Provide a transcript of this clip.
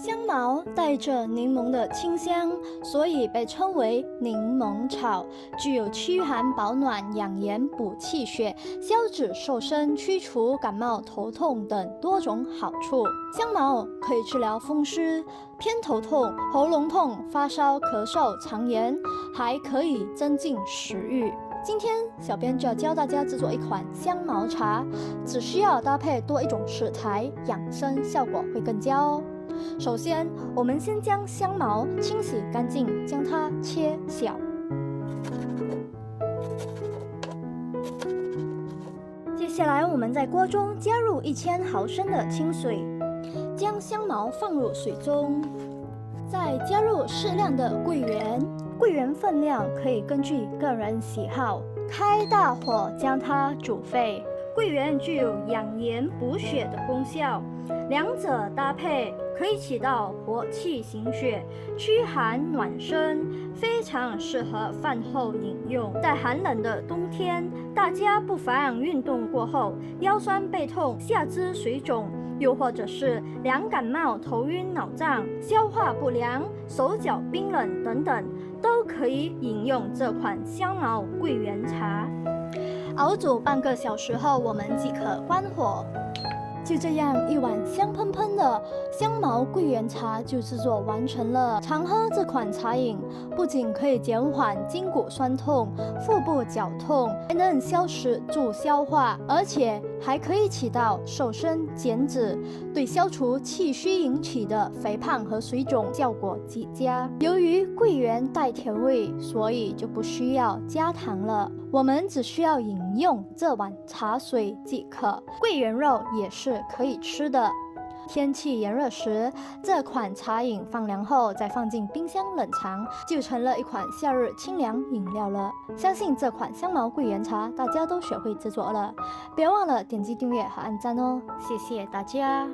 香茅带着柠檬的清香，所以被称为柠檬草，具有驱寒保暖、养颜补气血、消脂瘦身、驱除感冒、头痛等多种好处。香茅可以治疗风湿、偏头痛、喉咙痛、发烧、咳嗽、肠炎，还可以增进食欲。今天小编就要教大家制作一款香茅茶，只需要搭配多一种食材，养生效果会更佳哦。首先，我们先将香茅清洗干净，将它切小。接下来，我们在锅中加入1000毫升的清水，将香茅放入水中，再加入适量的桂圆。桂圆分量可以根据个人喜好，开大火将它煮沸。桂圆具有养颜补血的功效，两者搭配可以起到活气行血、驱寒暖身，非常适合饭后饮用。在寒冷的冬天，大家不妨运动过后腰酸背痛、下肢水肿，又或者是凉感冒、头晕脑胀、消化不良、手脚冰冷等等，都可以饮用这款香茅桂圆茶。熬煮半个小时后，我们即可关火。就这样，一碗香喷喷的香茅桂圆茶就制作完成了。常喝这款茶饮，不仅可以减缓筋骨酸痛、腹部绞痛，还能消食助消化，而且还可以起到瘦身减脂，对消除气虚引起的肥胖和水肿效果极佳。由于桂圆带甜味，所以就不需要加糖了。我们只需要饮用这碗茶水即可。桂圆肉也是可以吃的。天气炎热时，这款茶饮放凉后再放进冰箱冷藏，就成了一款夏日清凉饮料了。相信这款香茅桂圆茶大家都学会制作了，别忘了点击订阅和按赞哦，谢谢大家。